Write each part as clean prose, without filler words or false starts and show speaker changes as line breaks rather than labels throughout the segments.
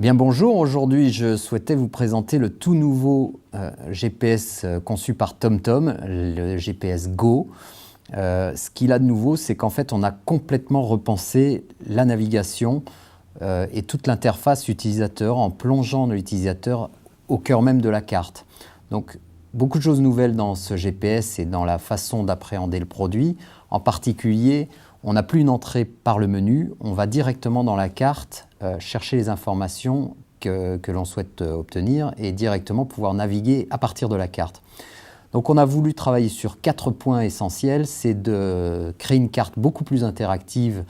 Bien bonjour, aujourd'hui je souhaitais vous présenter le tout nouveau GPS conçu par TomTom, le GPS Go. Ce qu'il a de nouveau, c'est qu'en fait on a complètement repensé la navigation et toute l'interface utilisateur en plongeant l'utilisateur au cœur même de la carte. Donc beaucoup de choses nouvelles dans ce GPS et dans la façon d'appréhender le produit. En particulier, on n'a plus une entrée par le menu, on va directement dans la carte chercher les informations que l'on souhaite obtenir et directement pouvoir naviguer à partir de la carte. Donc on a voulu travailler sur 4 points essentiels, c'est de créer une carte beaucoup plus interactive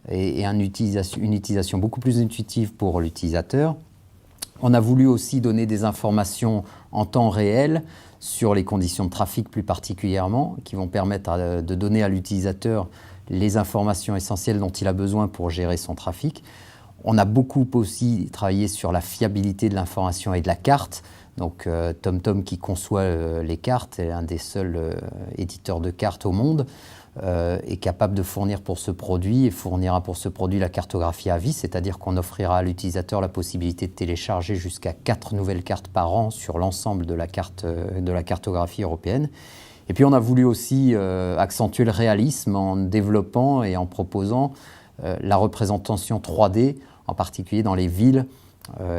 et une utilisation beaucoup plus intuitive pour l'utilisateur. On a voulu aussi donner des informations en temps réel sur les conditions de trafic plus particulièrement, qui vont permettre de donner à l'utilisateur les informations essentielles dont il a besoin pour gérer son trafic. On a beaucoup aussi travaillé sur la fiabilité de l'information et de la carte. Donc TomTom qui conçoit les cartes est un des seuls éditeurs de cartes au monde, est capable de fournir pour ce produit et fournira pour ce produit la cartographie à vie, c'est-à-dire qu'on offrira à l'utilisateur la possibilité de télécharger jusqu'à 4 nouvelles cartes par an sur l'ensemble de la cartographie européenne. Et puis on a voulu aussi accentuer le réalisme en développant et en proposant la représentation 3D, en particulier dans les villes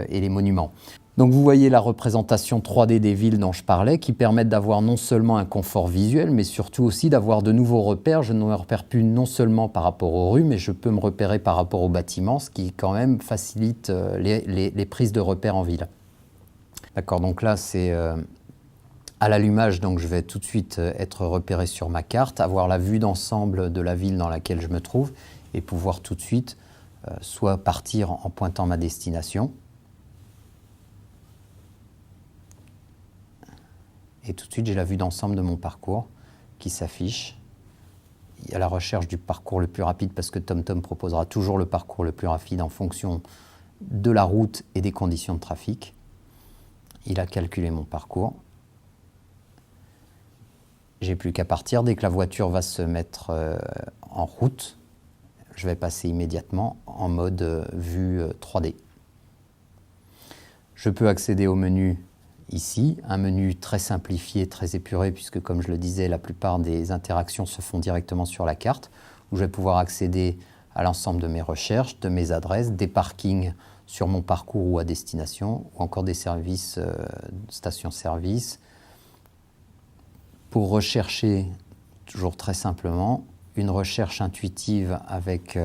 et les monuments. Donc vous voyez la représentation 3D des villes dont je parlais, qui permettent d'avoir non seulement un confort visuel, mais surtout aussi d'avoir de nouveaux repères. Je ne me repère plus non seulement par rapport aux rues, mais je peux me repérer par rapport aux bâtiments, ce qui quand même facilite les prises de repères en ville. D'accord, donc là c'est à l'allumage, donc je vais tout de suite être repéré sur ma carte, avoir la vue d'ensemble de la ville dans laquelle je me trouve et pouvoir tout de suite soit partir en pointant ma destination. Et tout de suite, j'ai la vue d'ensemble de mon parcours qui s'affiche. Il y a la recherche du parcours le plus rapide parce que TomTom proposera toujours le parcours le plus rapide en fonction de la route et des conditions de trafic. Il a calculé mon parcours. J'ai plus qu'à partir. Dès que la voiture va se mettre en route, je vais passer immédiatement en mode vue 3D. Je peux accéder au menu ici, un menu très simplifié, très épuré, puisque comme je le disais, la plupart des interactions se font directement sur la carte, où je vais pouvoir accéder à l'ensemble de mes recherches, de mes adresses, des parkings sur mon parcours ou à destination, ou encore des services, stations-service, pour rechercher, toujours très simplement, une recherche intuitive avec,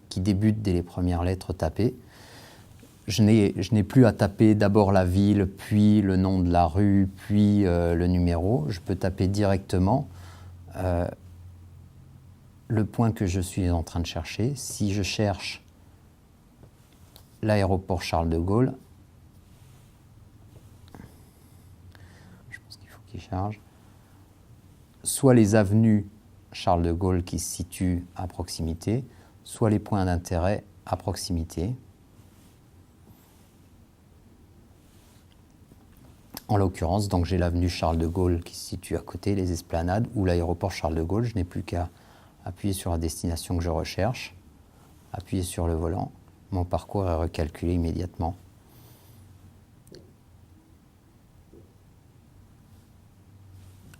qui débute dès les premières lettres tapées. Je n'ai plus à taper d'abord la ville, puis le nom de la rue, puis le numéro. Je peux taper directement le point que je suis en train de chercher. Si je cherche l'aéroport Charles de Gaulle, je pense qu'il faut qu'il charge, soit les avenues Charles de Gaulle qui se situent à proximité, soit les points d'intérêt à proximité. En l'occurrence, donc j'ai l'avenue Charles de Gaulle qui se situe à côté, les esplanades, ou l'aéroport Charles de Gaulle. Je n'ai plus qu'à appuyer sur la destination que je recherche, appuyer sur le volant. Mon parcours est recalculé immédiatement.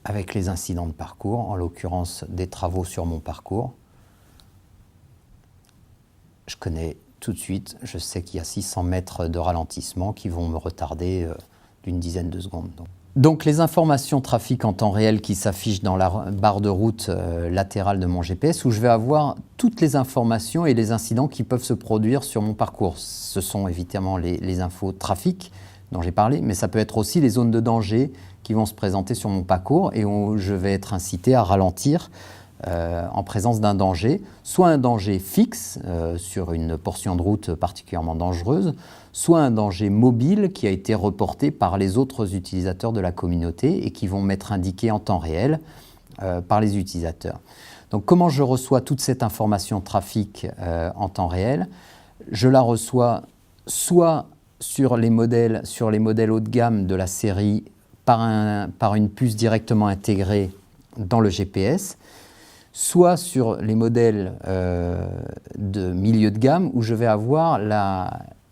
Avec les incidents de parcours, en l'occurrence des travaux sur mon parcours. Je connais tout de suite, je sais qu'il y a 600 mètres de ralentissement qui vont me retarder d'une dizaine de secondes. Donc les informations trafic en temps réel qui s'affichent dans la barre de route latérale de mon GPS, où je vais avoir toutes les informations et les incidents qui peuvent se produire sur mon parcours. Ce sont évidemment les infos trafic dont j'ai parlé, mais ça peut être aussi les zones de danger qui vont se présenter sur mon parcours et où je vais être incité à ralentir en présence d'un danger, soit un danger fixe sur une portion de route particulièrement dangereuse, soit un danger mobile qui a été reporté par les autres utilisateurs de la communauté et qui vont m'être indiqués en temps réel par les utilisateurs. Donc comment je reçois toute cette information trafic en temps réel? Je la reçois soit sur les modèles haut de gamme de la série par une puce directement intégrée dans le GPS, soit sur les modèles de milieu de gamme où je vais avoir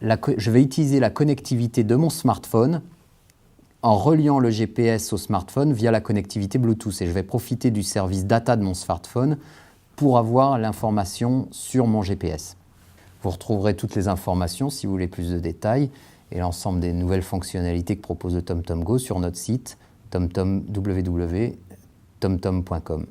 je vais utiliser la connectivité de mon smartphone en reliant le GPS au smartphone via la connectivité Bluetooth. Et je vais profiter du service data de mon smartphone pour avoir l'information sur mon GPS. Vous retrouverez toutes les informations, si vous voulez plus de détails, et l'ensemble des nouvelles fonctionnalités que propose le TomTom Go sur notre site www.tomtom.com.